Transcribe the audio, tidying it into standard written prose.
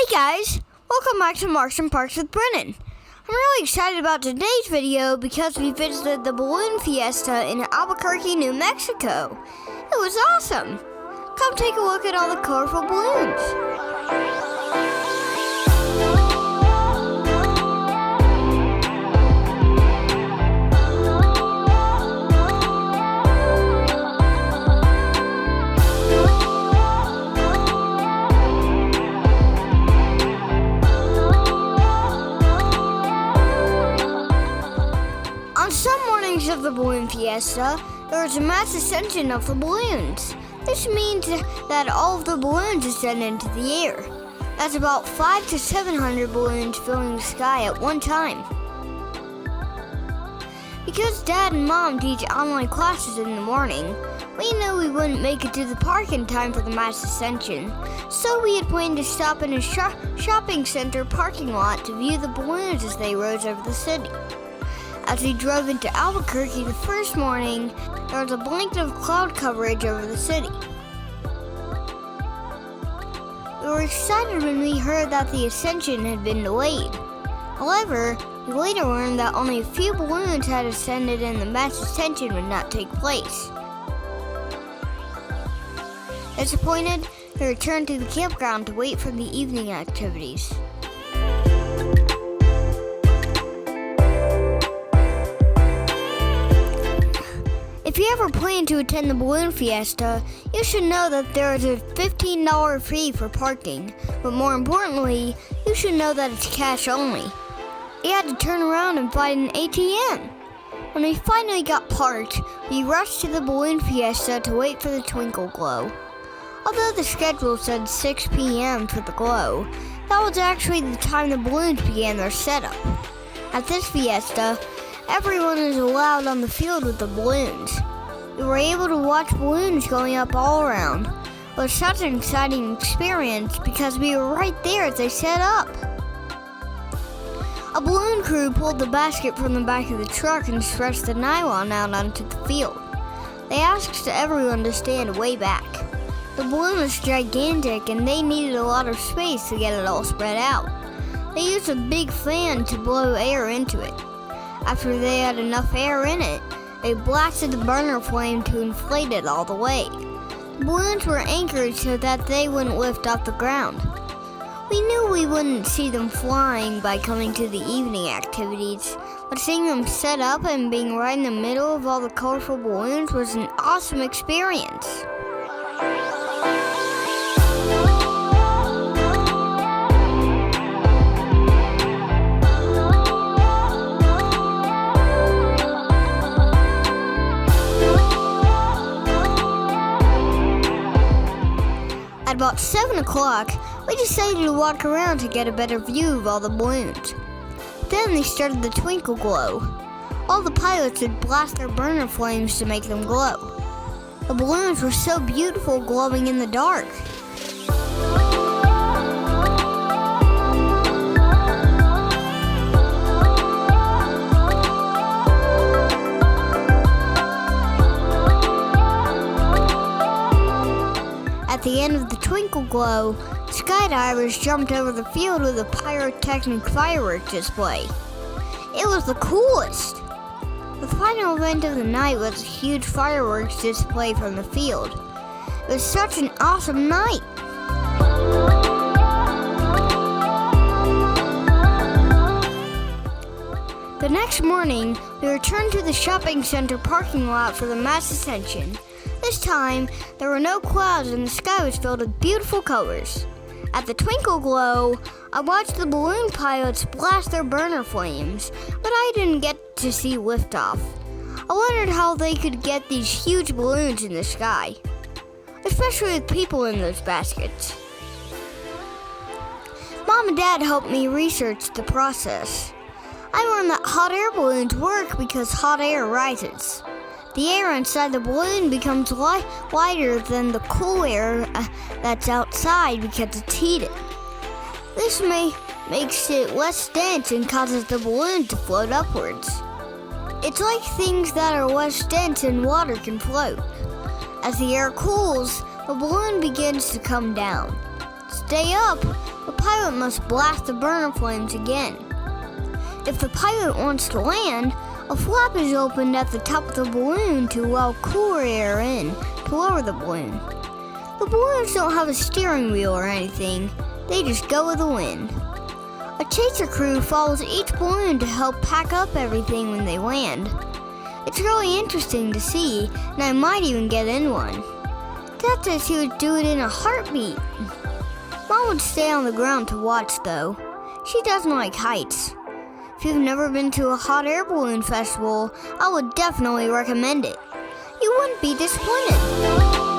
Hey guys, welcome back to MarksNParks with Brennan. I'm really excited about today's video because we visited the balloon Fiesta in Albuquerque, New Mexico. It was awesome. Come take a look at all the colorful balloons. Of the balloon Fiesta, there was a mass ascension of the balloons. This means that all of the balloons ascend into the air. That's about 500 to 700 balloons filling the sky at one time. Because Dad and Mom teach online classes in the morning, we knew we wouldn't make it to the park in time for the mass ascension, so we had planned to stop in a shopping center parking lot to view the balloons as they rose over the city. As we drove into Albuquerque the first morning, there was a blanket of cloud coverage over the city. We were excited when we heard that the ascension had been delayed. However, we later learned that only a few balloons had ascended and the mass ascension would not take place. Disappointed, we returned to the campground to wait for the evening activities. If you ever plan to attend the Balloon Fiesta, you should know that there is a $15 fee for parking, but more importantly, you should know that it's cash only. We had to turn around and find an ATM. When we finally got parked, we rushed to the Balloon Fiesta to wait for the Twinkle Glow. Although the schedule said 6 p.m. for the glow, that was actually the time the balloons began their setup. At this fiesta, everyone is allowed on the field with the balloons. We were able to watch balloons going up all around. It was such an exciting experience because we were right there as they set up. A balloon crew pulled the basket from the back of the truck and stretched the nylon out onto the field. They asked everyone to stand way back. The balloon was gigantic and they needed a lot of space to get it all spread out. They used a big fan to blow air into it. After they had enough air in it, they blasted the burner flame to inflate it all the way. The balloons were anchored so that they wouldn't lift off the ground. We knew we wouldn't see them flying by coming to the evening activities, but seeing them set up and being right in the middle of all the colorful balloons was an awesome experience. At about 7 o'clock, we decided to walk around to get a better view of all the balloons. Then they started the Twinkle Glow. All the pilots would blast their burner flames to make them glow. The balloons were so beautiful glowing in the dark. At the end of the Twinkle Glow, skydivers jumped over the field with a pyrotechnic fireworks display. It was the coolest! The final event of the night was a huge fireworks display from the field. It was such an awesome night! The next morning, we returned to the shopping center parking lot for the mass ascension. This time, there were no clouds and the sky was filled with beautiful colors. At the Twinkle Glow, I watched the balloon pilots blast their burner flames, but I didn't get to see liftoff. I wondered how they could get these huge balloons in the sky, especially with people in those baskets. Mom and Dad helped me research the process. I learned that hot air balloons work because hot air rises. The air inside the balloon becomes lighter than the cool air that's outside because it's heated. This makes it less dense and causes the balloon to float upwards. It's like things that are less dense in water can float. As the air cools, the balloon begins to come down. stay up, the pilot must blast the burner flames again. If the pilot wants to land, a flap is opened at the top of the balloon to allow cooler air in to lower the balloon. The balloons don't have a steering wheel or anything, they just go with the wind. A chaser crew follows each balloon to help pack up everything when they land. It's really interesting to see, and I might even get in one. Dad says he would do it in a heartbeat. Mom would stay on the ground to watch though. She doesn't like heights. If you've never been to a hot air balloon festival, I would definitely recommend it. You wouldn't be disappointed.